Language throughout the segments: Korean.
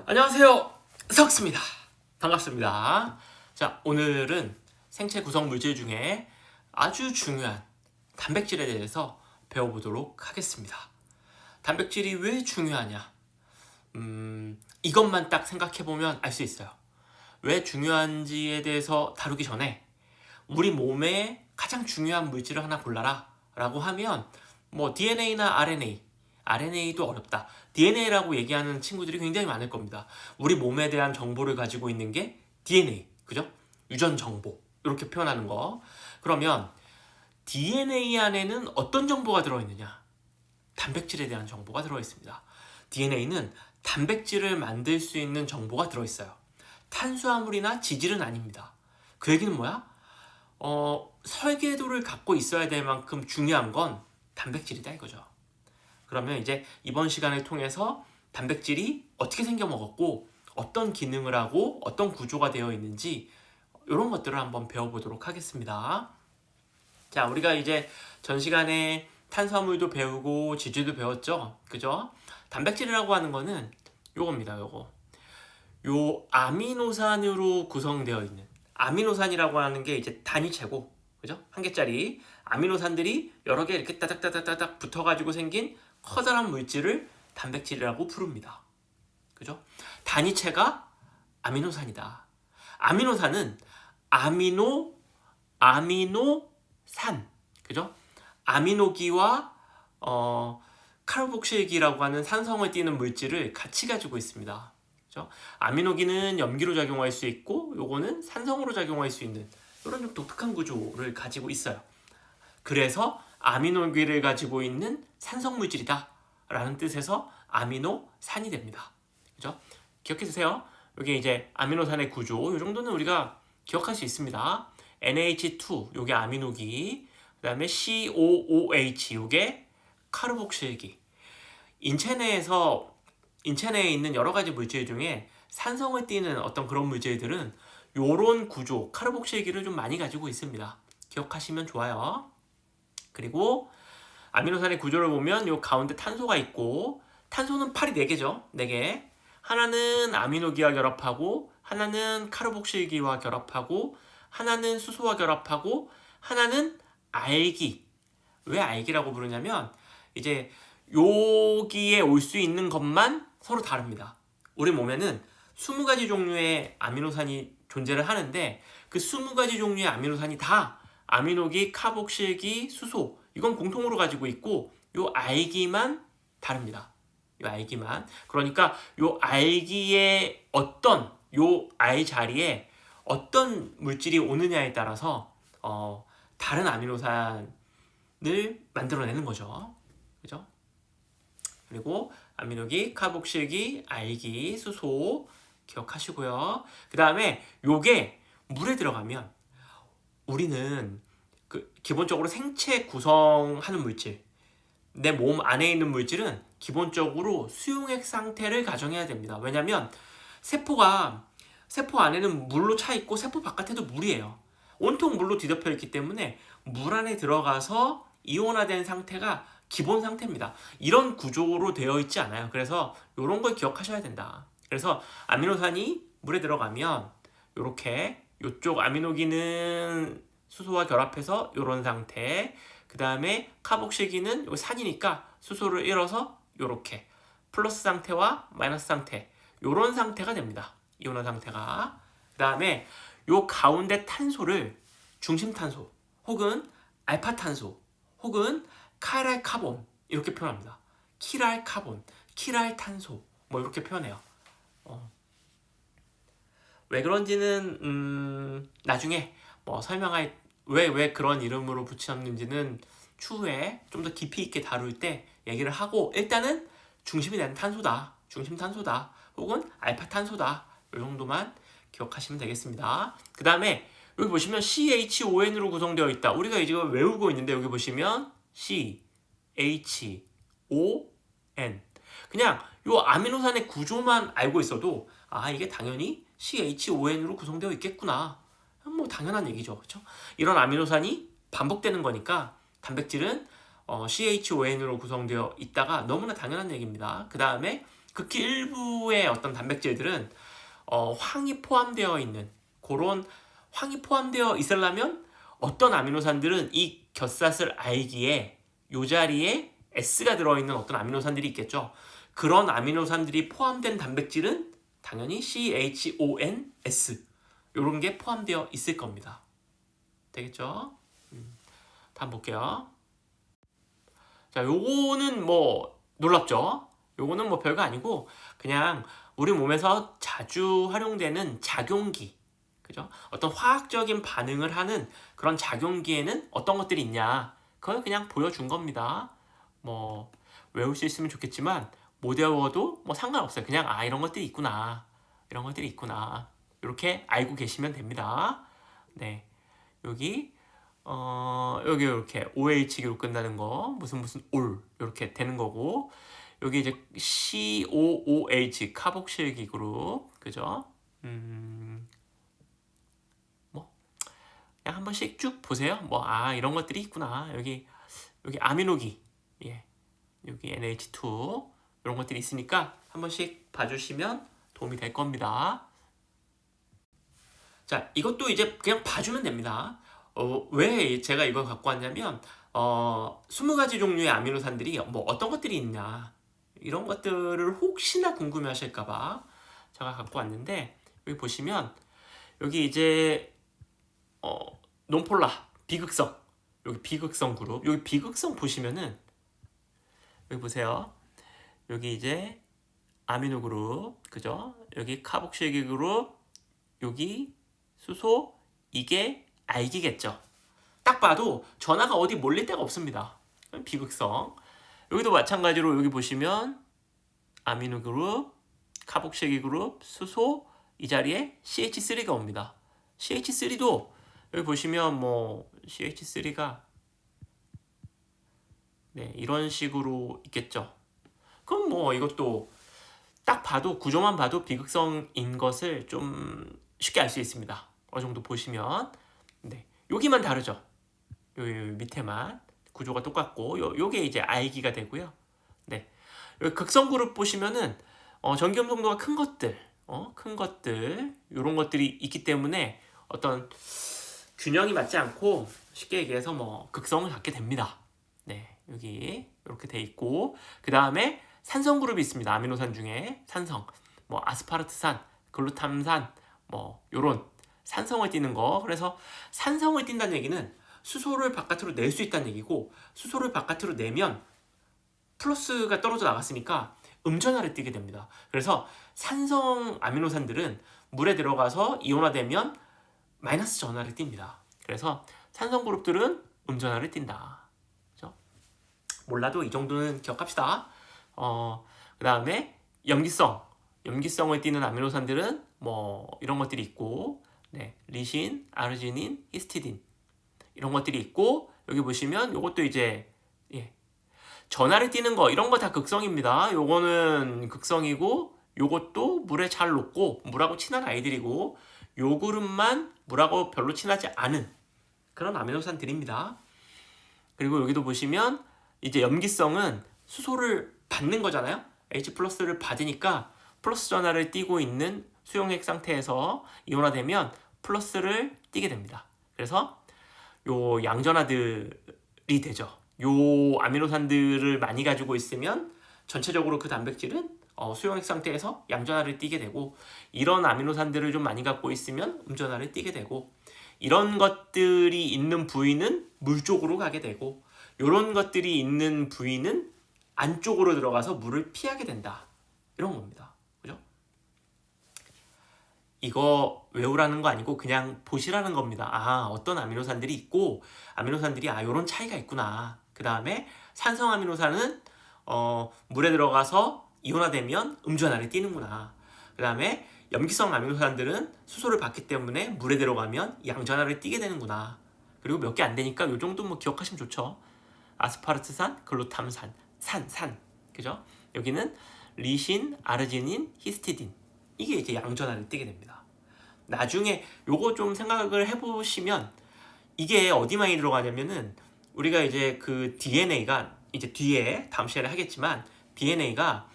안녕하세요, 석스입니다. 반갑습니다. 자, 오늘은 생체 구성 물질 중에 아주 중요한 단백질에 대해서 배워보도록 하겠습니다. 단백질이 왜 중요하냐? 이것만 딱 생각해보면 알 수 있어요. 왜 중요한지에 대해서 다루기 전에 우리 몸에 가장 중요한 물질을 하나 골라라 라고 하면 뭐 DNA나 RNA도 어렵다. DNA라고 얘기하는 친구들이 굉장히 많을 겁니다. 우리 몸에 대한 정보를 가지고 있는 게 DNA, 그죠? 유전 정보, 이렇게 표현하는 거. 그러면 DNA 안에는 어떤 정보가 들어있느냐? 단백질에 대한 정보가 들어있습니다. DNA는 단백질을 만들 수 있는 정보가 들어있어요. 탄수화물이나 지질은 아닙니다. 그 얘기는 뭐야? 설계도를 갖고 있어야 될 만큼 중요한 건 단백질이다 이거죠. 그러면 이제 이번 시간을 통해서 단백질이 어떻게 생겨 먹었고 어떤 기능을 하고 어떤 구조가 되어 있는지 이런 것들을 한번 배워보도록 하겠습니다. 자, 우리가 이제 전 시간에 탄수화물도 배우고 지질도 배웠죠, 그죠? 단백질이라고 하는 거는 요겁니다. 요거 요 아미노산으로 구성되어 있는, 아미노산이라고 하는 게 이제 단위체고, 그죠? 한 개짜리 아미노산들이 여러 개 이렇게 따닥따닥따닥 붙어가지고 생긴 커다란 물질을 단백질이라고 부릅니다. 그죠? 단위체가 아미노산이다. 아미노산은 아미노산, 그죠? 아미노기와 카르복실기라고 하는 산성을 띠는 물질을 같이 가지고 있습니다. 그죠? 아미노기는 염기로 작용할 수 있고 요거는 산성으로 작용할 수 있는 이런 좀 독특한 구조를 가지고 있어요. 그래서 아미노기를 가지고 있는 산성 물질이다 라는 뜻에서 아미노산이 됩니다. 그죠? 기억해 두세요. 여기 이제 아미노산의 구조, 이 정도는 우리가 기억할 수 있습니다. NH2, 요게 아미노기, 그 다음에 COOH, 요게 카르복실기. 인체 내에 있는 여러 가지 물질 중에 산성을 띠는 어떤 그런 물질들은 요런 구조, 카르복실기를 좀 많이 가지고 있습니다. 기억하시면 좋아요. 그리고 아미노산의 구조를 보면 요 가운데 탄소가 있고, 탄소는 팔이 4개죠. 4개. 하나는 아미노기와 결합하고, 하나는 카르복실기와 결합하고, 하나는 수소와 결합하고, 하나는 알기. 왜 알기라고 부르냐면 이제 여기에 올 수 있는 것만 서로 다릅니다. 우리 몸에는 20가지 종류의 아미노산이 존재를 하는데 그 20가지 종류의 아미노산이 다 아미노기, 카복실기, 수소, 이건 공통으로 가지고 있고 요 알기만 다릅니다. 요 알기만. 그러니까 요 알기에 요 알 자리에 어떤 물질이 오느냐에 따라서 다른 아미노산을 만들어내는 거죠. 그죠? 그리고 아미노기, 카복실기, 알기, 수소 기억하시고요. 그 다음에 요게 물에 들어가면 우리는 기본적으로 생체 구성하는 물질, 내 몸 안에 있는 물질은 기본적으로 수용액 상태를 가정해야 됩니다. 왜냐하면 세포 안에는 물로 차 있고 세포 바깥에도 물이에요. 온통 물로 뒤덮여 있기 때문에 물 안에 들어가서 이온화된 상태가 기본 상태입니다. 이런 구조로 되어 있지 않아요. 그래서 이런 걸 기억하셔야 된다. 그래서 아미노산이 물에 들어가면 이렇게 이쪽 아미노기는 수소와 결합해서 이런 상태, 그 다음에 카복실기는 여기 산이니까 수소를 잃어서 이렇게 플러스 상태와 마이너스 상태, 이런 상태가 됩니다. 이온화 상태가. 그 다음에 요 가운데 탄소를 중심탄소 혹은 알파탄소 혹은 카이랄카본 이렇게 표현합니다. 키랄카본, 키랄탄소 뭐 이렇게 표현해요. 왜 그런지는 나중에 뭐 설명할 왜 그런 이름으로 붙였는지는 추후에 좀 더 깊이 있게 다룰 때 얘기를 하고, 일단은 중심이 되는 탄소다, 중심탄소다 혹은 알파탄소다, 이 정도만 기억하시면 되겠습니다. 그 다음에 여기 보시면 CHON으로 구성되어 있다. 우리가 이제 외우고 있는데 여기 보시면 CHON, 그냥 이 아미노산의 구조만 알고 있어도 이게 당연히 CHON으로 구성되어 있겠구나, 뭐 당연한 얘기죠. 그렇죠? 이런 아미노산이 반복되는 거니까 단백질은 CHON으로 구성되어 있다가 너무나 당연한 얘기입니다. 그 다음에 극히 일부의 어떤 단백질들은 황이 포함되어 있는 그런 황이 포함되어 있으려면 어떤 아미노산들은 이 곁사슬 알기에 요 자리에 S가 들어있는 어떤 아미노산들이 있겠죠. 그런 아미노산들이 포함된 단백질은 당연히 CHONS 이런 게 포함되어 있을 겁니다. 되겠죠? 다음 볼게요. 자, 요거는 뭐 놀랍죠? 요거는 뭐 별거 아니고 그냥 우리 몸에서 자주 활용되는 작용기, 그죠? 어떤 화학적인 반응을 하는 그런 작용기에는 어떤 것들이 있냐, 그걸 그냥 보여준 겁니다. 뭐 외울 수 있으면 좋겠지만 못 외워도 뭐 상관없어요. 그냥 이런 것들이 있구나, 이런 것들이 있구나, 이렇게 알고 계시면 됩니다. 네, 여기 여기 이렇게 OH기로 끝나는 거 무슨 올 이렇게 되는 거고, 여기 이제 COOH 카복실기 그룹, 그죠? 뭐 그냥 한 번씩 쭉 보세요. 뭐 이런 것들이 있구나. 여기 아미노기, 예, 여기 NH2 이런 것들이 있으니까 한 번씩 봐주시면 도움이 될 겁니다. 자, 이것도 이제 그냥 봐주면 됩니다. 왜 제가 이걸 갖고 왔냐면 20가지 종류의 아미노산들이 뭐 어떤 것들이 있냐, 이런 것들을 혹시나 궁금해 하실까봐 제가 갖고 왔는데, 여기 보시면 여기 이제 논폴라 비극성, 여기 비극성 그룹, 여기 비극성 보시면은 여기 보세요. 여기 이제 아미노 그룹, 그죠? 여기 카복실기 그룹, 여기 수소, 이게 알기겠죠. 딱 봐도 전하가 어디 몰릴 데가 없습니다. 비극성. 여기도 마찬가지로 여기 보시면 아미노 그룹, 카복실기 그룹, 수소, 이 자리에 CH3가 옵니다. CH3도 여기 보시면 뭐 CH3가 네, 이런 식으로 있겠죠. 그럼 뭐 이것도 딱 봐도 구조만 봐도 비극성인 것을 좀 쉽게 알 수 있습니다. 어느 정도 보시면. 네, 여기만 다르죠. 요 밑에만 구조가 똑같고 요게 이제 알기가 되고요. 네, 여기 극성 그룹 보시면은 전기염 농도가 큰 것들 요런 것들이 있기 때문에 어떤 균형이 맞지 않고 쉽게 얘기해서 뭐 극성을 갖게 됩니다. 네, 여기 이렇게 돼 있고, 그 다음에 산성 그룹이 있습니다. 아미노산 중에 산성, 뭐 아스파르트산, 글루탐산, 뭐 요런 산성을 띠는 거. 그래서 산성을 띈다는 얘기는 수소를 바깥으로 낼 수 있다는 얘기고, 수소를 바깥으로 내면 플러스가 떨어져 나갔으니까 음전하를 띠게 됩니다. 그래서 산성 아미노산들은 물에 들어가서 이온화되면 마이너스 전하를 띱니다. 그래서 산성 그룹들은 음전하를 띈다. 그렇죠? 몰라도 이 정도는 기억합시다. 그 다음에 염기성을 띠는 아미노산들은 뭐 이런 것들이 있고, 네, 리신, 아르지닌, 히스티딘 이런 것들이 있고, 여기 보시면 요것도 이제 전하를 띠는 거, 이런 거 다 극성입니다. 요거는 극성이고, 요것도 물에 잘 녹고 물하고 친한 아이들이고, 요 그룹만 물하고 별로 친하지 않은 그런 아미노산들입니다. 그리고 여기도 보시면 이제 염기성은 수소를 받는 거잖아요. H+를 받으니까 플러스 전하를 띠고 있는 수용액 상태에서 이온화되면 플러스를 띠게 됩니다. 그래서 요 양전하들이 되죠. 요 아미노산들을 많이 가지고 있으면 전체적으로 그 단백질은 수용액 상태에서 양전하를 띠게 되고, 이런 아미노산들을 좀 많이 갖고 있으면 음전하를 띠게 되고, 이런 것들이 있는 부위는 물 쪽으로 가게 되고, 이런 것들이 있는 부위는 안쪽으로 들어가서 물을 피하게 된다. 이런 겁니다. 그죠? 이거 외우라는 거 아니고 그냥 보시라는 겁니다. 어떤 아미노산들이 있고, 아미노산들이 이런 차이가 있구나. 그 다음에 산성 아미노산은 물에 들어가서 이온화되면 음전하를 띠는구나. 그 다음에 염기성 아미노산들은 수소를 받기 때문에 물에 들어가면 양전하를 띠게 되는구나. 그리고 몇 개 안 되니까 요 정도 뭐 기억하시면 좋죠. 아스파르트산, 글루탐산, 산, 그죠? 여기는 리신, 아르지닌, 히스티딘, 이게 이제 양전하를 띠게 됩니다. 나중에 요거 좀 생각을 해보시면 이게 어디 많이 들어가냐면은, 우리가 이제 그 DNA가 이제 뒤에 다음 시간에 하겠지만, DNA가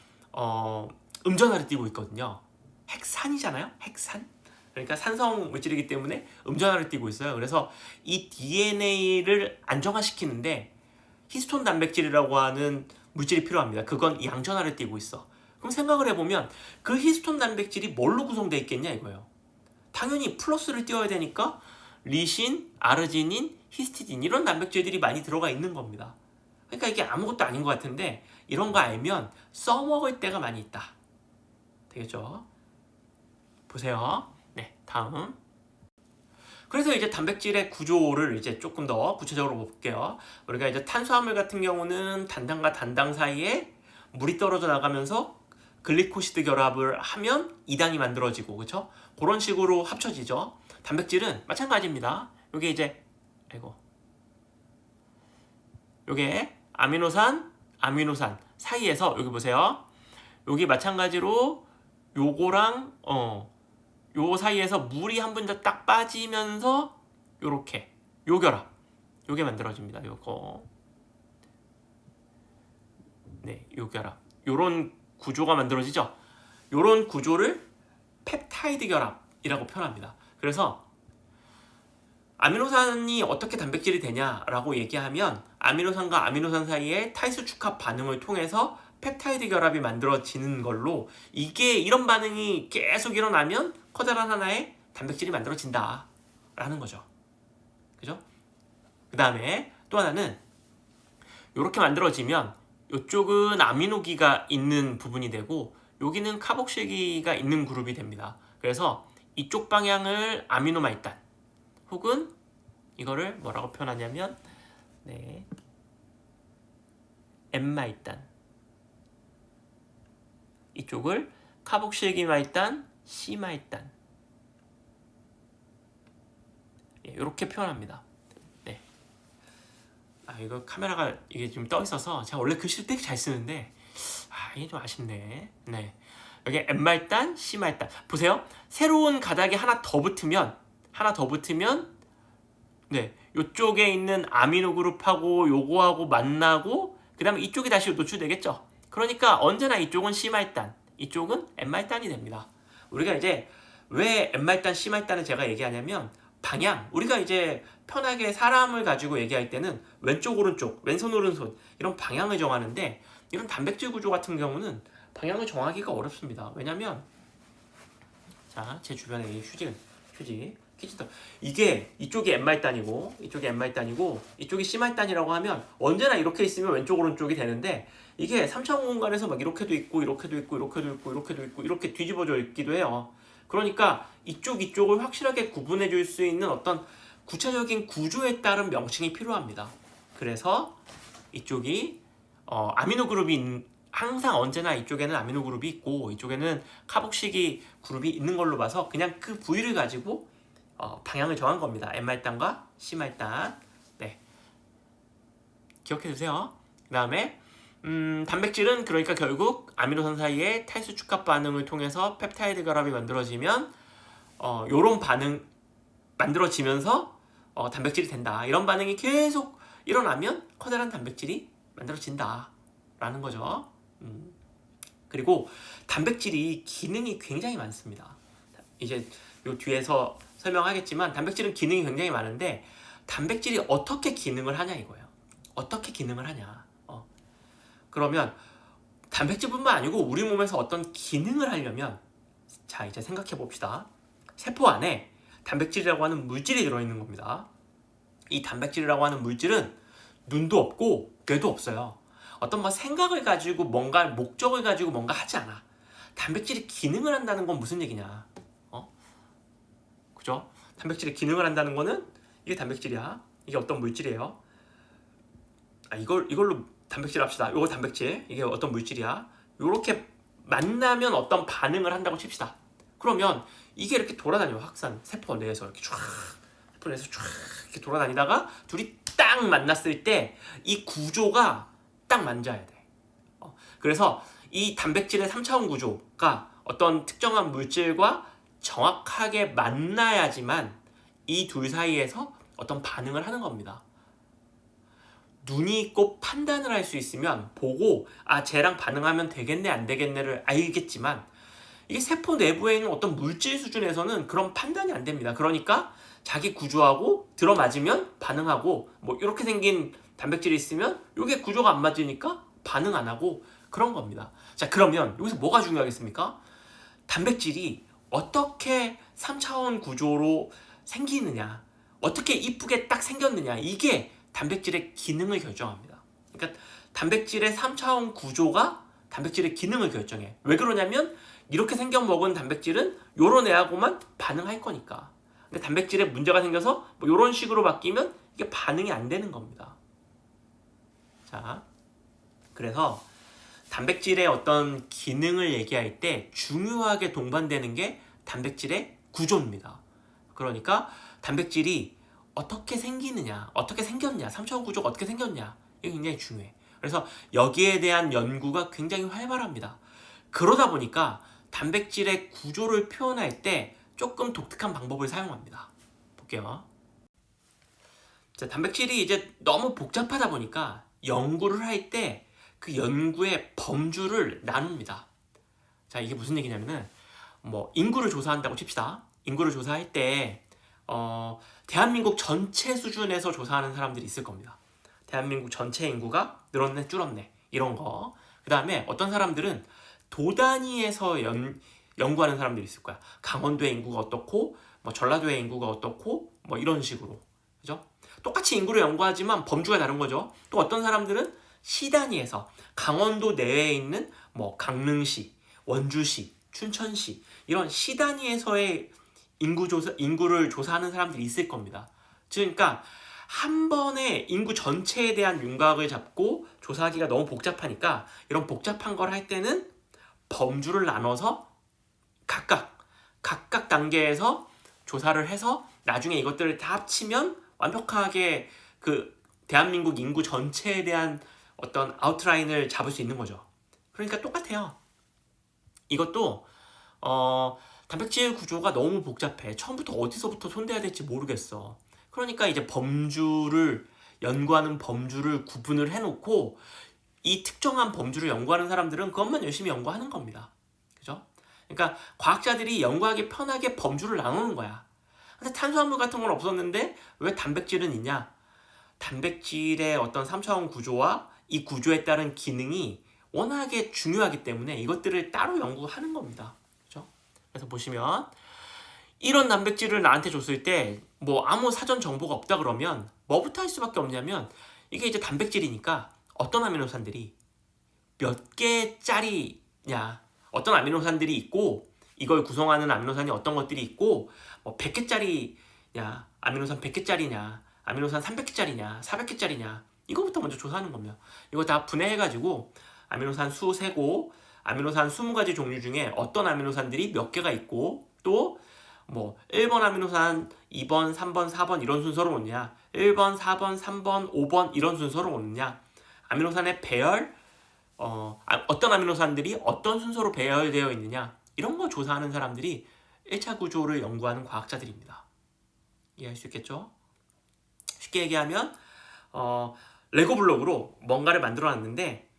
음전하를 띠고 있거든요. 핵산이잖아요. 핵산. 그러니까 산성 물질이기 때문에 음전하를 띠고 있어요. 그래서 이 DNA를 안정화시키는데 히스톤 단백질이라고 하는 물질이 필요합니다. 그건 양전하를 띠고 있어. 그럼 생각을 해보면 그 히스톤 단백질이 뭘로 구성되어 있겠냐 이거예요. 당연히 플러스를 띄워야 되니까 리신, 아르지닌, 히스티딘 이런 단백질들이 많이 들어가 있는 겁니다. 그러니까 이게 아무것도 아닌 것 같은데 이런 거 알면 써먹을 때가 많이 있다. 되겠죠? 보세요. 네, 다음. 그래서 이제 단백질의 구조를 이제 조금 더 구체적으로 볼게요. 우리가 이제 탄수화물 같은 경우는 단당과 단당 사이에 물이 떨어져 나가면서 글리코시드 결합을 하면 2당이 만들어지고, 그렇죠? 그런 식으로 합쳐지죠. 단백질은 마찬가지입니다. 요게 이제 요게 아미노산 사이에서 여기 보세요. 여기 마찬가지로 요거랑 요 사이에서 물이 한 분자 딱 빠지면서 요렇게 요 결합 요게 만들어집니다. 요거 네, 요 결합 요런 구조가 만들어지죠. 요런 구조를 펩타이드 결합이라고 표현합니다. 그래서 아미노산이 어떻게 단백질이 되냐라고 얘기하면 아미노산과 아미노산 사이에 탈수 축합 반응을 통해서 펩타이드 결합이 만들어지는 걸로 이게 이런 반응이 계속 일어나면 커다란 하나의 단백질이 만들어진다 라는 거죠. 그죠? 그 다음에 또 하나는 이렇게 만들어지면 이쪽은 아미노기가 있는 부분이 되고 여기는 카복실기가 있는 그룹이 됩니다. 그래서 이쪽 방향을 아미노말단 혹은 이거를 뭐라고 표현하냐면 네, M말단 이쪽을 카복실기말단 C말단 이렇게 표현합니다. 네. 이거 카메라가 이게 지금 떠 있어서 제가 원래 글씨를 되게 잘 쓰는데 이게 좀 아쉽네. 네. 여기 M말단, C말단 보세요. 새로운 가닥이 하나 더 붙으면 네, 이쪽에 있는 아미노 그룹하고 요거하고 만나고 그 다음에 이쪽이 다시 노출되겠죠. 그러니까 언제나 이쪽은 C말단, 이쪽은 M말단이 됩니다. 우리가 이제 왜 M말단, C말단을 제가 얘기하냐면 방향, 우리가 이제 편하게 사람을 가지고 얘기할 때는 왼쪽 오른쪽, 왼손 오른손 이런 방향을 정하는데 이런 단백질 구조 같은 경우는 방향을 정하기가 어렵습니다. 왜냐면 자, 제 주변에 이 휴지 키친터 이게 이쪽이 M말단이고 이쪽이 M말단이고 이쪽이 C말단이라고 하면 언제나 이렇게 있으면 왼쪽 오른쪽이 되는데 이게 3차원 공간에서 막 이렇게도 있고 이렇게도 있고 이렇게도 있고 이렇게도 있고 이렇게 뒤집어져 있기도 해요. 그러니까 이쪽을 확실하게 구분해 줄 수 있는 어떤 구체적인 구조에 따른 명칭이 필요합니다. 그래서 이쪽이 아미노 그룹이 항상 언제나 이쪽에는 아미노 그룹이 있고 이쪽에는 카복실기 그룹이 있는 걸로 봐서 그냥 그 부위를 가지고 방향을 정한 겁니다. M말단과 C말단. 네. 기억해 두세요. 그 다음에 단백질은 그러니까 결국 아미노산 사이에 탈수 축합 반응을 통해서 펩타이드 결합이 만들어지면 요런 반응 만들어지면서 단백질이 된다. 이런 반응이 계속 일어나면 커다란 단백질이 만들어진다 라는 거죠. 그리고 단백질이 기능이 굉장히 많습니다. 이제 요 뒤에서 설명하겠지만 단백질은 기능이 굉장히 많은데 단백질이 어떻게 기능을 하냐 이거예요. 어떻게 기능을 하냐. 그러면 단백질뿐만 아니고 우리 몸에서 어떤 기능을 하려면 자 이제 생각해 봅시다. 세포 안에 단백질이라고 하는 물질이 들어있는 겁니다. 이 단백질이라고 하는 물질은 눈도 없고 뇌도 없어요. 어떤 생각을 가지고 뭔가 목적을 가지고 뭔가 하지 않아. 단백질이 기능을 한다는 건 무슨 얘기냐? 그죠? 단백질이 기능을 한다는 거는 이게 단백질이야. 이게 어떤 물질이에요? 이걸로 단백질 합시다. 요거 단백질. 이게 어떤 물질이야? 요렇게 만나면 어떤 반응을 한다고 칩시다. 그러면 이게 이렇게 돌아다녀요. 확산 세포 내에서 이렇게 세포 내에서 이렇게 돌아다니다가 둘이 딱 만났을 때 이 구조가 딱 맞아야 돼. 그래서 이 단백질의 3차원 구조가 어떤 특정한 물질과 정확하게 만나야지만 이 둘 사이에서 어떤 반응을 하는 겁니다. 눈이 있고 판단을 할 수 있으면 보고 쟤랑 반응하면 되겠네 안 되겠네를 알겠지만 이게 세포 내부에 있는 어떤 물질 수준에서는 그런 판단이 안 됩니다. 그러니까 자기 구조하고 들어맞으면 반응하고 뭐 이렇게 생긴 단백질이 있으면 이게 구조가 안 맞으니까 반응 안 하고 그런 겁니다. 자, 그러면 여기서 뭐가 중요하겠습니까? 단백질이 어떻게 3차원 구조로 생기느냐, 어떻게 이쁘게 딱 생겼느냐, 이게 단백질의 기능을 결정합니다. 그러니까 단백질의 3차원 구조가 단백질의 기능을 결정해. 왜 그러냐면 이렇게 생겨 먹은 단백질은 요런 애하고만 반응할 거니까. 근데 단백질에 문제가 생겨서 뭐 요런 식으로 바뀌면 이게 반응이 안 되는 겁니다. 자, 그래서 단백질의 어떤 기능을 얘기할 때 중요하게 동반되는 게 단백질의 구조입니다. 그러니까 단백질이 어떻게 생기느냐, 어떻게 생겼냐, 3차원 구조가 어떻게 생겼냐, 이게 굉장히 중요해. 그래서 여기에 대한 연구가 굉장히 활발합니다. 그러다 보니까 단백질의 구조를 표현할 때 조금 독특한 방법을 사용합니다. 볼게요. 자, 단백질이 이제 너무 복잡하다 보니까 연구를 할 때 그 연구의 범주를 나눕니다. 자, 이게 무슨 얘기냐면은 뭐 인구를 조사한다고 칩시다. 인구를 조사할 때 대한민국 전체 수준에서 조사하는 사람들이 있을 겁니다. 대한민국 전체 인구가 늘었네 줄었네 이런 거. 그 다음에 어떤 사람들은 도 단위에서 연구하는 사람들이 있을 거야. 강원도의 인구가 어떻고 뭐 전라도의 인구가 어떻고 뭐 이런 식으로. 그죠? 똑같이 인구를 연구하지만 범주가 다른 거죠. 또 어떤 사람들은 시 단위에서 강원도 내에 있는 뭐 강릉시, 원주시, 춘천시 이런 시 단위에서의 인구를 조사하는 사람들이 있을 겁니다. 그러니까 한 번에 인구 전체에 대한 윤곽을 잡고 조사하기가 너무 복잡하니까 이런 복잡한 걸 할 때는 범주를 나눠서 각각 단계에서 조사를 해서 나중에 이것들을 다 합치면 완벽하게 그 대한민국 인구 전체에 대한 어떤 아웃라인을 잡을 수 있는 거죠. 그러니까 똑같아요. 이것도 단백질 구조가 너무 복잡해. 처음부터 어디서부터 손대야 될지 모르겠어. 그러니까 이제 연구하는 범주를 구분을 해놓고 이 특정한 범주를 연구하는 사람들은 그것만 열심히 연구하는 겁니다. 그죠? 그러니까 과학자들이 연구하기 편하게 범주를 나누는 거야. 근데 탄수화물 같은 건 없었는데 왜 단백질은 있냐? 단백질의 어떤 3차원 구조와 이 구조에 따른 기능이 워낙에 중요하기 때문에 이것들을 따로 연구하는 겁니다. 그죠? 그래서 보시면 이런 단백질을 나한테 줬을 때 뭐 아무 사전 정보가 없다 그러면 뭐부터 할 수밖에 없냐면 이게 이제 단백질이니까 어떤 아미노산들이 몇 개짜리냐, 어떤 아미노산들이 있고 이걸 구성하는 아미노산이 어떤 것들이 있고 뭐 100개짜리냐, 아미노산 100개짜리냐, 아미노산 300개짜리냐, 400개짜리냐 이거부터 먼저 조사하는 겁니다. 이거 다 분해해가지고 아미노산 수 세고 아미노산 20가지 종류 중에 어떤 아미노산들이 몇 개가 있고 또 뭐 1번 아미노산, 2번, 3번, 4번 이런 순서로 오느냐, 1번, 4번, 3번, 5번 이런 순서로 오느냐, 아미노산의 배열, 어떤 아미노산들이 어떤 순서로 배열되어 있느냐 이런 거 조사하는 사람들이 1차 구조를 연구하는 과학자들입니다. 이해할 수 있겠죠? 쉽게 얘기하면 레고 블록으로 뭔가를 만들어 놨는데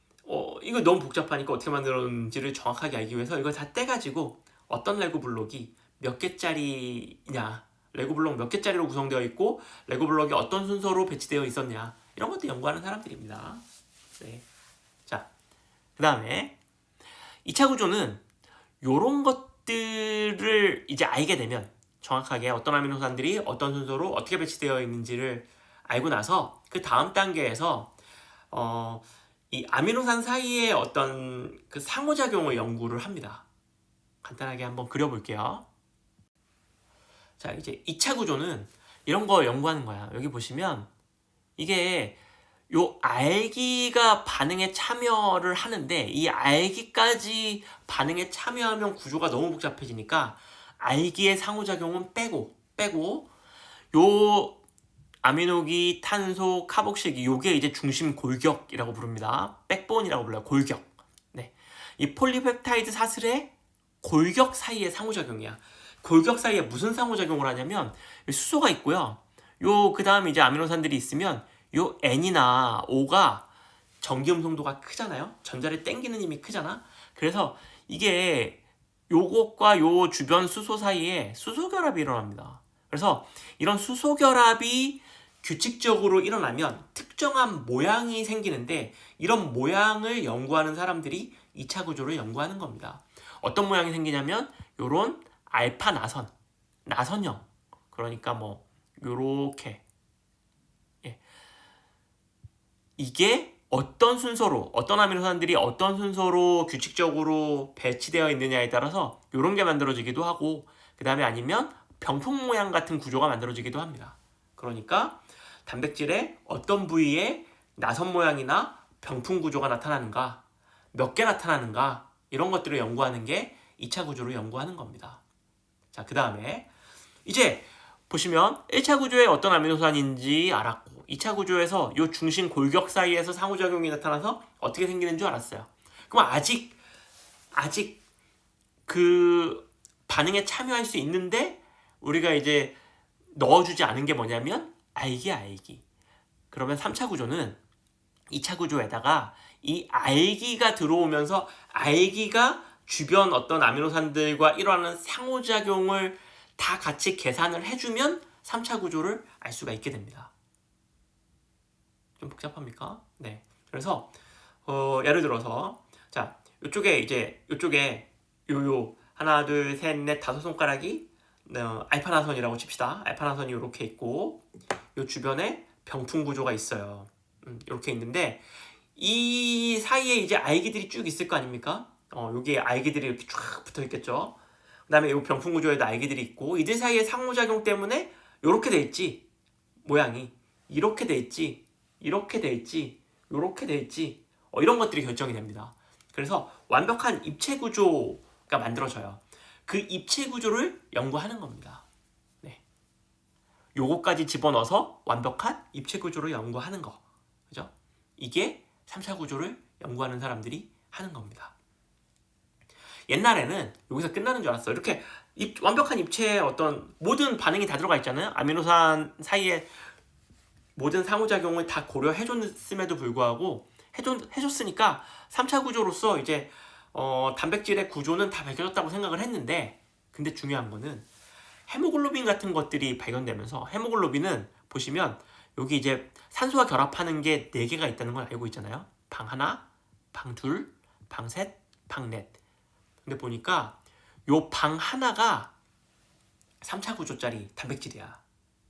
이거 너무 복잡하니까 어떻게 만들었는지를 정확하게 알기 위해서 이걸 다 떼가지고 어떤 레고 블록이 몇 개짜리냐, 레고 블록 몇 개짜리로 구성되어 있고 레고 블록이 어떤 순서로 배치되어 있었냐 이런 것도 연구하는 사람들입니다. 네. 자, 그 다음에 2차 구조는 이런 것들을 이제 알게 되면 정확하게 어떤 아미노산들이 어떤 순서로 어떻게 배치되어 있는지를 알고 나서 그 다음 단계에서 이 아미노산 사이의 어떤 그 상호작용을 연구를 합니다. 간단하게 한번 그려볼게요. 자, 이제 2차 구조는 이런 거 연구하는 거야. 여기 보시면 이게 요 알기가 반응에 참여를 하는데 이 알기까지 반응에 참여하면 구조가 너무 복잡해지니까 알기의 상호작용은 빼고 요 아미노기, 탄소, 카복실기 요게 이제 중심 골격이라고 부릅니다. 백본이라고 불러요. 골격. 네. 이 폴리펩타이드 사슬의 골격 사이의 상호작용이야. 골격 사이에 무슨 상호작용을 하냐면 수소가 있고요. 요 그다음에 이제 아미노산들이 있으면 요 N이나 O가 전기 음성도가 크잖아요. 전자를 당기는 힘이 크잖아. 그래서 이게 요것과 요 주변 수소 사이에 수소 결합이 일어납니다. 그래서 이런 수소 결합이 규칙적으로 일어나면 특정한 모양이 생기는데, 이런 모양을 연구하는 사람들이 2차 구조를 연구하는 겁니다. 어떤 모양이 생기냐면 요런 알파 나선형. 그러니까 뭐 요렇게, 예. 이게 어떤 순서로, 어떤 아미노산들이 어떤 순서로 규칙적으로 배치되어 있느냐에 따라서 이런 게 만들어지기도 하고, 그 다음에 아니면 병풍 모양 같은 구조가 만들어지기도 합니다. 그러니까 단백질의 어떤 부위에 나선 모양이나 병풍 구조가 나타나는가, 몇 개 나타나는가, 이런 것들을 연구하는 게 2차 구조를 연구하는 겁니다. 자, 그 다음에 이제 보시면 1차 구조에 어떤 아미노산인지 알았고, 2차 구조에서 이 중심 골격 사이에서 상호작용이 나타나서 어떻게 생기는 줄 알았어요. 그럼 아직 그 반응에 참여할 수 있는데 우리가 이제 넣어주지 않은 게 뭐냐면 알기. 그러면 3차 구조는 2차 구조에다가 이 알기가 들어오면서 알기가 주변 어떤 아미노산들과 일어나는 상호작용을 다 같이 계산을 해주면 3차 구조를 알 수가 있게 됩니다. 좀 복잡합니까? 네. 그래서 예를 들어서 자, 요쪽에 요 하나, 둘, 셋, 넷, 다섯 손가락이 알파나선이라고 칩시다. 알파나선이 이렇게 있고, 요 주변에 병풍 구조가 있어요. 이렇게 있는데 이 사이에 이제 알기들이 쭉 있을 거 아닙니까? 여기에 알기들이 이렇게 쫙 붙어 있겠죠. 그 다음에 이 병풍 구조에도 알기들이 있고, 이들 사이의 상호작용 때문에 이렇게 돼 있지. 모양이 이렇게 돼 있지, 이렇게 돼 있지, 이렇게 돼 있지. 이런 것들이 결정이 됩니다. 그래서 완벽한 입체 구조가 만들어져요. 그 입체 구조를 연구하는 겁니다. 네. 요거까지 집어넣어서 완벽한 입체 구조를 연구하는 거. 그죠? 이게 3차 구조를 연구하는 사람들이 하는 겁니다. 옛날에는 여기서 끝나는 줄 알았어요. 이렇게 완벽한 입체의 어떤 모든 반응이 다 들어가 있잖아요. 아미노산 사이에 모든 상호작용을 다 고려해줬음에도 불구하고 해줬으니까 3차 구조로서 이제 단백질의 구조는 다 밝혀졌다고 생각을 했는데, 근데 중요한 거는 헤모글로빈 같은 것들이 발견되면서, 헤모글로빈은 보시면 여기 이제 산소와 결합하는 게 4개가 있다는 걸 알고 있잖아요. 방 하나, 방 둘, 방 셋, 방 넷. 근데 보니까 요 방 하나가 3차 구조짜리 단백질이야.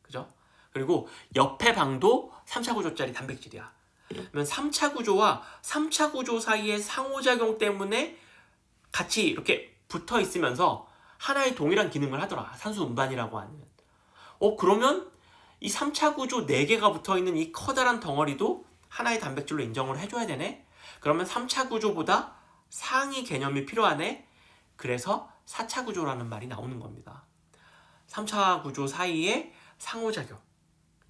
그죠? 그리고 옆에 방도 3차 구조짜리 단백질이야. 그러면 3차 구조와 3차 구조 사이의 상호작용 때문에 같이 이렇게 붙어 있으면서 하나의 동일한 기능을 하더라. 산소 운반이라고 하는. 그러면 이 3차 구조 4개가 붙어 있는 이 커다란 덩어리도 하나의 단백질로 인정을 해줘야 되네? 그러면 3차 구조보다 상위 개념이 필요하네? 그래서 4차 구조라는 말이 나오는 겁니다. 3차 구조 사이의 상호작용.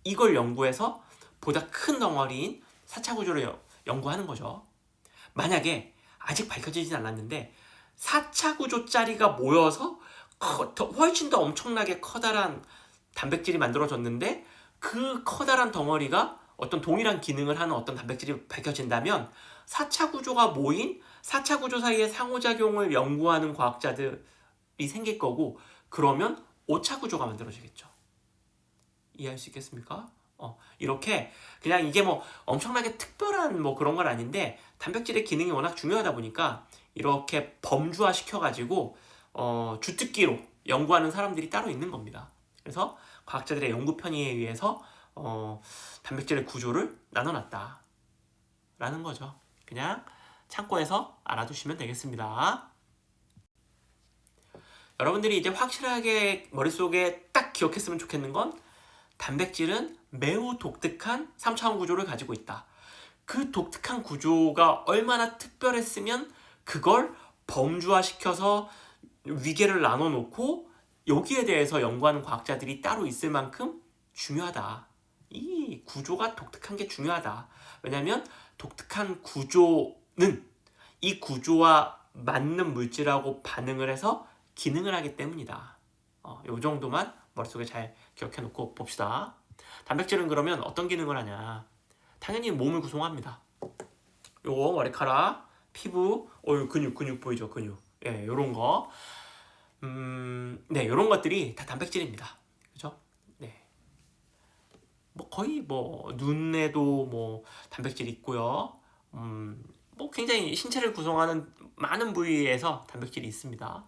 이걸 연구해서 보다 큰 덩어리인 4차 구조를 연구하는 거죠. 만약에 아직 밝혀지진 않았는데 4차 구조짜리가 모여서 훨씬 더 엄청나게 커다란 단백질이 만들어졌는데, 그 커다란 덩어리가 어떤 동일한 기능을 하는 어떤 단백질이 밝혀진다면 4차 구조가 모인 4차 구조 사이의 상호작용을 연구하는 과학자들이 생길 거고, 그러면 5차 구조가 만들어지겠죠. 이해할 수 있겠습니까? 이렇게 그냥 이게 뭐 엄청나게 특별한 뭐 그런 건 아닌데, 단백질의 기능이 워낙 중요하다 보니까 이렇게 범주화 시켜가지고 주특기로 연구하는 사람들이 따로 있는 겁니다. 그래서 과학자들의 연구 편의에 의해서 단백질의 구조를 나눠놨다 라는 거죠. 그냥 참고해서 알아두시면 되겠습니다. 여러분들이 이제 확실하게 머릿속에 딱 기억했으면 좋겠는 건, 단백질은 매우 독특한 3차원 구조를 가지고 있다. 그 독특한 구조가 얼마나 특별했으면 그걸 범주화시켜서 위계를 나눠놓고 여기에 대해서 연구하는 과학자들이 따로 있을 만큼 중요하다. 이 구조가 독특한 게 중요하다. 왜냐하면 독특한 구조는 이 구조와 맞는 물질하고 반응을 해서 기능을 하기 때문이다. 요 정도만 머릿속에 잘 기억해놓고 봅시다. 단백질은 그러면 어떤 기능을 하냐? 당연히 몸을 구성합니다. 요거 머리카락, 피부, 근육 보이죠? 근육. 예, 요런 거. 네, 요런 것들이 다 단백질입니다. 그죠? 네. 뭐 거의 뭐 눈에도 뭐 단백질 있고요. 뭐 굉장히 신체를 구성하는 많은 부위에서 단백질이 있습니다.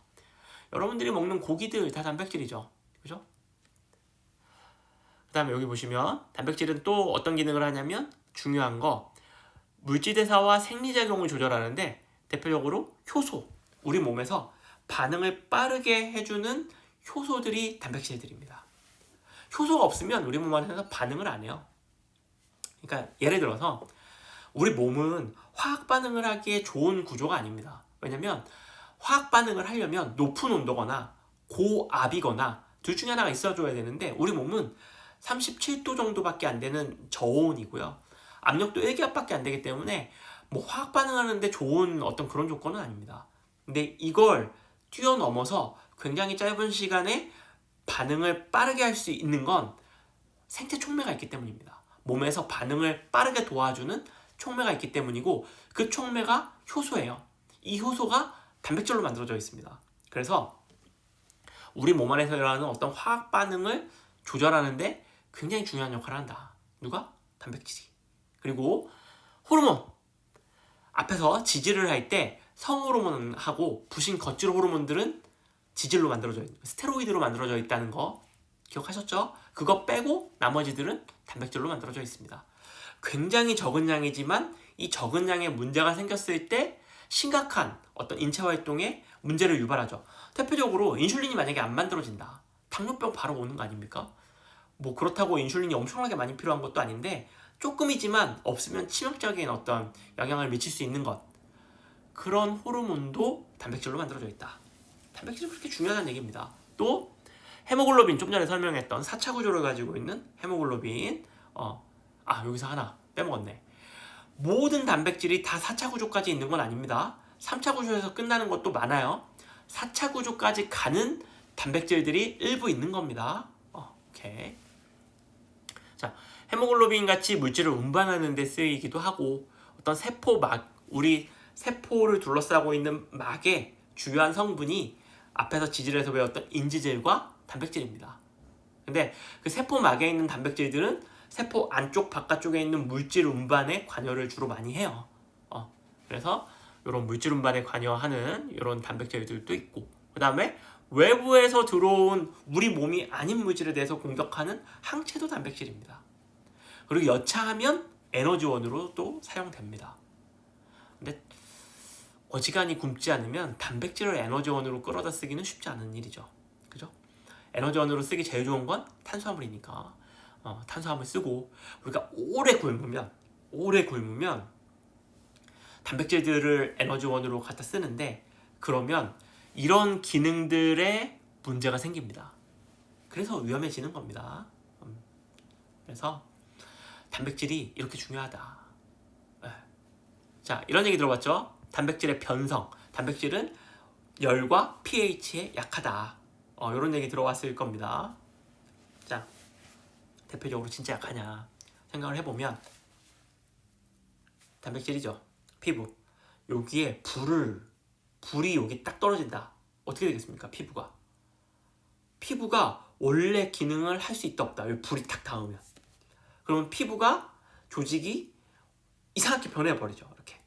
여러분들이 먹는 고기들 다 단백질이죠. 그죠? 그 다음에 여기 보시면 단백질은 또 어떤 기능을 하냐면 중요한 거 물질대사와 생리작용을 조절하는데 대표적으로 효소, 우리 몸에서 반응을 빠르게 해주는 효소들이 단백질들입니다. 효소가 없으면 우리 몸 안에서 반응을 안 해요. 그러니까 예를 들어서 우리 몸은 화학 반응을 하기에 좋은 구조가 아닙니다. 왜냐면 화학 반응을 하려면 높은 온도거나 고압이거나 둘 중에 하나가 있어줘야 되는데 우리 몸은 37도 정도밖에 안 되는 저온이고요. 압력도 1기압밖에 안 되기 때문에 뭐 화학 반응하는데 좋은 어떤 그런 조건은 아닙니다. 근데 이걸 뛰어넘어서 굉장히 짧은 시간에 반응을 빠르게 할 수 있는 건 생체 촉매가 있기 때문입니다. 몸에서 반응을 빠르게 도와주는 촉매가 있기 때문이고 그 촉매가 효소예요. 이 효소가 단백질로 만들어져 있습니다. 그래서 우리 몸 안에서 일어나는 어떤 화학 반응을 조절하는데 굉장히 중요한 역할을 한다. 누가? 단백질이. 그리고 호르몬. 앞에서 지질을 할 때 성호르몬하고 부신 거칠 호르몬들은 지질로 만들어져 있는 스테로이드로 만들어져 있다는 거 기억하셨죠? 그거 빼고 나머지들은 단백질로 만들어져 있습니다. 굉장히 적은 양이지만 이 적은 양의 문제가 생겼을 때 심각한 어떤 인체 활동에 문제를 유발하죠. 대표적으로 인슐린이 만약에 안 만들어진다. 당뇨병 바로 오는 거 아닙니까? 뭐 그렇다고 인슐린이 엄청나게 많이 필요한 것도 아닌데 조금이지만 없으면 치명적인 어떤 영향을 미칠 수 있는 것. 그런 호르몬도 단백질로 만들어져 있다. 단백질이 그렇게 중요하다는 얘기입니다. 또 헤모글로빈, 좀 전에 설명했던 4차 구조를 가지고 있는 헤모글로빈. 여기서 하나 빼먹었네. 모든 단백질이 다 4차 구조까지 있는 건 아닙니다. 3차 구조에서 끝나는 것도 많아요. 4차 구조까지 가는 단백질들이 일부 있는 겁니다. 오케이. 자, 헤모글로빈 같이 물질을 운반하는 데 쓰이기도 하고 어떤 세포막, 우리 세포를 둘러싸고 있는 막의 주요한 성분이 앞에서 지질에서 배웠던 인지질과 단백질입니다. 근데 그 세포막에 있는 단백질들은 세포 안쪽 바깥쪽에 있는 물질 운반에 관여를 주로 많이 해요. 그래서 이런 물질 운반에 관여하는 이런 단백질들도 있고 그 다음에 외부에서 들어온 우리 몸이 아닌 물질에 대해서 공격하는 항체도 단백질입니다. 그리고 여차하면 에너지원으로도 사용됩니다. 근데 어지간히 굶지 않으면 단백질을 에너지원으로 끌어다 쓰기는 쉽지 않은 일이죠. 그죠? 에너지원으로 쓰기 제일 좋은 건 탄수화물이니까 탄수화물 쓰고 우리가 오래 굶으면 단백질들을 에너지원으로 갖다 쓰는데 그러면 이런 기능들에 문제가 생깁니다. 그래서 위험해지는 겁니다. 그래서 단백질이 이렇게 중요하다. 자, 이런 얘기 들어봤죠? 단백질의 변성. 단백질은 열과 pH에 약하다. 이런 얘기 들어봤을 겁니다. 자, 대표적으로 진짜 약하냐 생각을 해보면 단백질이죠. 피부. 여기에 불이 여기 딱 떨어진다. 어떻게 되겠습니까? 피부가 원래 기능을 할 수 있다 없다. 여기 불이 탁 닿으면. 그러면 피부가 조직이 이상하게 변해버리죠. 이렇게.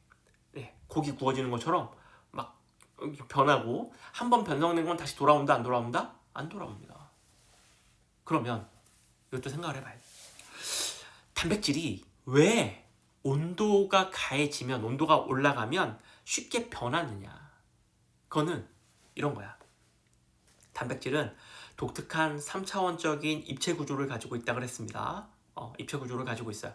네, 고기 구워지는 것처럼 막 변하고 한번 변성된 건 다시 돌아온다 안 돌아온다? 안 돌아옵니다. 그러면 이것도 생각을 해봐야 돼. 단백질이 왜 온도가 가해지면 온도가 올라가면 쉽게 변하느냐. 그거는 이런 거야. 단백질은 독특한 3차원적인 입체 구조를 가지고 있다고 그랬습니다. 입체 구조를 가지고 있어요.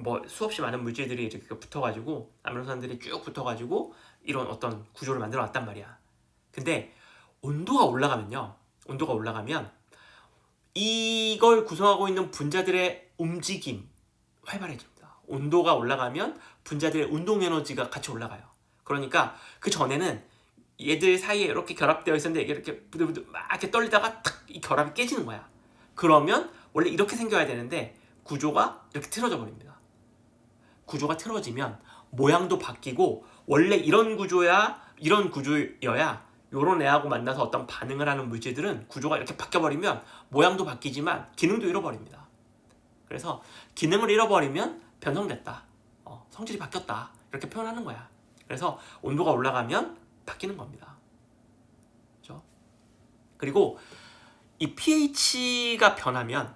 뭐 수없이 많은 물질들이 이렇게 붙어가지고 아미노산들이 쭉 붙어가지고 이런 어떤 구조를 만들어 놨단 말이야. 근데 온도가 올라가면 이걸 구성하고 있는 분자들의 움직임 활발해집니다. 온도가 올라가면 분자들의 운동 에너지가 같이 올라가요. 그러니까 그 전에는 얘들 사이에 이렇게 결합되어 있었는데 이게 이렇게 부들부들 막 이렇게 떨리다가 탁 이 결합이 깨지는 거야. 그러면 원래 이렇게 생겨야 되는데 구조가 이렇게 틀어져 버립니다. 구조가 틀어지면 모양도 바뀌고 원래 이런 구조여야 요런 애하고 만나서 어떤 반응을 하는 물질들은 구조가 이렇게 바뀌어버리면 모양도 바뀌지만 기능도 잃어버립니다. 그래서 기능을 잃어버리면 변성됐다, 성질이 바뀌었다, 이렇게 표현하는 거야. 그래서 온도가 올라가면 바뀌는 겁니다. 그렇죠? 그리고 이 pH가 변하면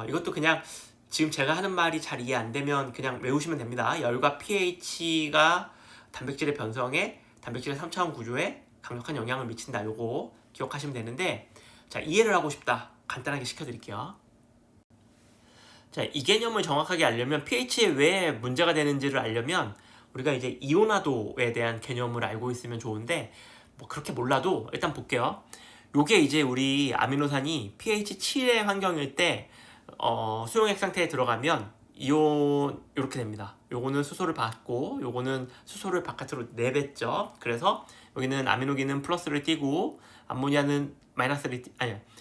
이것도 그냥 지금 제가 하는 말이 잘 이해 안 되면 그냥 외우시면 됩니다. 열과 pH가 단백질의 변성에, 단백질의 3차원 구조에 강력한 영향을 미친다. 요거 기억하시면 되는데, 자, 이해를 하고 싶다. 간단하게 시켜드릴게요. 자, 이 개념을 정확하게 알려면, pH에 왜 문제가 되는지를 알려면 우리가 이제 이온화도에 대한 개념을 알고 있으면 좋은데, 뭐 그렇게 몰라도 일단 볼게요. 요게 이제 우리 아미노산이 pH 7의 환경일 때 수용액 상태에 들어가면 이온 이렇게 됩니다. 요거는 수소를 받고 요거는 수소를 바깥으로 내뱉죠. 그래서 여기는 아미노기는 플러스를 띄고 암모니아는 마이너스를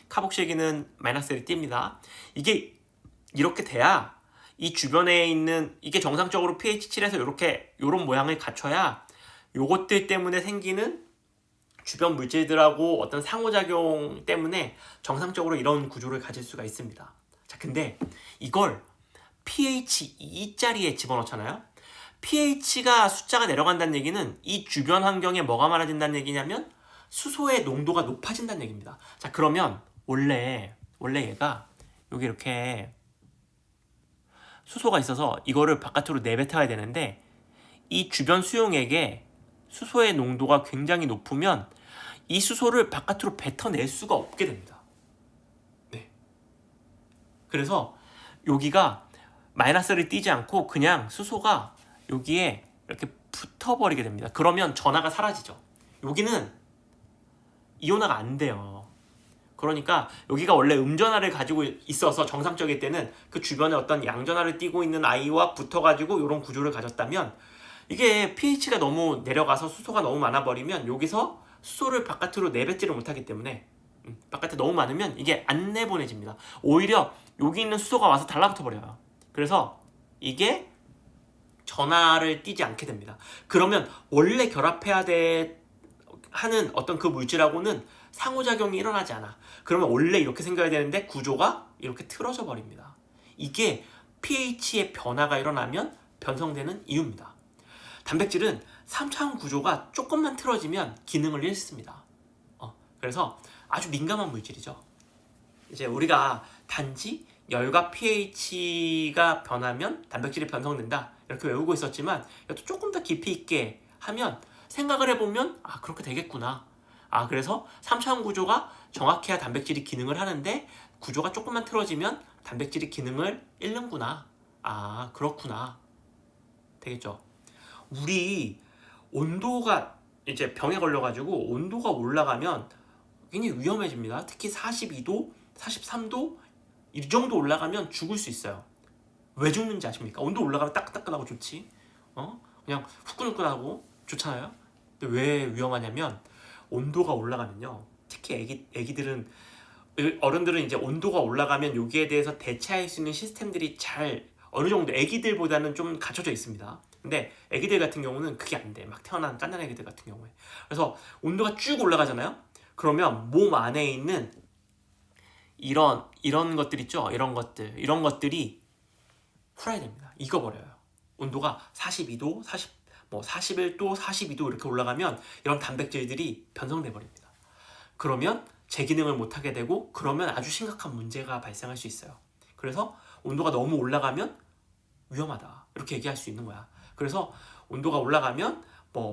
카복실기는 마이너스를 띱니다. 이게 이렇게 돼야 이 주변에 있는, 이게 정상적으로 pH 7에서 이렇게 요런 모양을 갖춰야 요것들 때문에 생기는 주변 물질들하고 어떤 상호작용 때문에 정상적으로 이런 구조를 가질 수가 있습니다. 자, 근데 이걸 pH 2짜리에 집어넣잖아요. pH가 숫자가 내려간다는 얘기는 이 주변 환경에 뭐가 많아진다는 얘기냐면 수소의 농도가 높아진다는 얘기입니다. 자, 그러면 원래 얘가 여기 이렇게 수소가 있어서 이거를 바깥으로 내뱉어야 되는데, 이 주변 수용액에 수소의 농도가 굉장히 높으면 이 수소를 바깥으로 뱉어낼 수가 없게 됩니다. 네. 그래서 여기가 마이너스를 띄지 않고 그냥 수소가 여기에 이렇게 붙어버리게 됩니다. 그러면 전하가 사라지죠. 여기는 이온화가 안 돼요. 그러니까 여기가 원래 음전하를 가지고 있어서 정상적일 때는 그 주변에 어떤 양전하를 띄고 있는 아이와 붙어가지고 이런 구조를 가졌다면, 이게 pH가 너무 내려가서 수소가 너무 많아버리면 여기서 수소를 바깥으로 내뱉지를 못하기 때문에 바깥에 너무 많으면 이게 안 내보내집니다. 오히려 여기 있는 수소가 와서 달라붙어 버려요. 그래서 이게 전하를 띄지 않게 됩니다. 그러면 원래 결합해야 하는 어떤 그 물질하고는 상호작용이 일어나지 않아. 그러면 원래 이렇게 생겨야 되는데 구조가 이렇게 틀어져 버립니다. 이게 pH의 변화가 일어나면 변성되는 이유입니다. 단백질은 3차원 구조가 조금만 틀어지면 기능을 잃습니다. 그래서 아주 민감한 물질이죠. 이제 우리가 단지 열과 pH가 변하면 단백질이 변성된다, 이렇게 외우고 있었지만, 이것도 조금 더 깊이 있게 하면 생각을 해보면 그렇게 되겠구나. 그래서 3차원 구조가 정확해야 단백질이 기능을 하는데 구조가 조금만 틀어지면 단백질이 기능을 잃는구나. 그렇구나. 되겠죠? 우리 온도가 이제 병에 걸려가지고 온도가 올라가면 굉장히 위험해집니다. 특히 42도, 43도 이 정도 올라가면 죽을 수 있어요. 왜 죽는지 아십니까? 온도 올라가면 따끈따끈하고 좋지. 그냥 후끈후끈하고 좋잖아요. 근데 왜 위험하냐면, 온도가 올라가면요, 특히 애기들은, 어른들은 이제 온도가 올라가면 여기에 대해서 대체할 수 있는 시스템들이 잘 어느 정도 애기들보다는 좀 갖춰져 있습니다. 근데 애기들 같은 경우는 그게 안 돼. 막 태어난 짠난 애기들 같은 경우에. 그래서 온도가 쭉 올라가잖아요. 그러면 몸 안에 있는 이런 것들 있죠. 이런 것들이 후라이됩니다. 익어버려요. 온도가 42도, 41도, 42도 이렇게 올라가면 이런 단백질들이 변성돼 버립니다. 그러면 제 기능을 못하게 되고, 그러면 아주 심각한 문제가 발생할 수 있어요. 그래서 온도가 너무 올라가면 위험하다, 이렇게 얘기할 수 있는 거야. 그래서 온도가 올라가면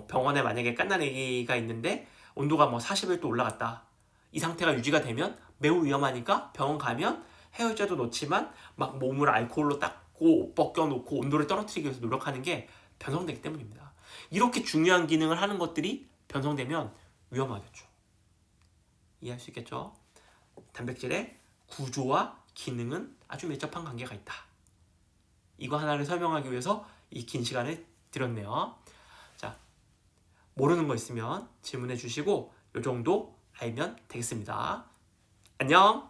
병원에 만약에 갓난 아기가 있는데 온도가 41도 올라갔다, 이 상태가 유지가 되면 매우 위험하니까 병원 가면 해열제도 넣지만 막 몸을 알코올로 닦고 벗겨놓고 온도를 떨어뜨리기 위해서 노력하는 게 변성되기 때문입니다. 이렇게 중요한 기능을 하는 것들이 변성되면 위험하겠죠. 이해할 수 있겠죠? 단백질의 구조와 기능은 아주 밀접한 관계가 있다. 이거 하나를 설명하기 위해서 이 긴 시간을 들였네요. 자, 모르는 거 있으면 질문해 주시고 이 정도 알면 되겠습니다. 안녕!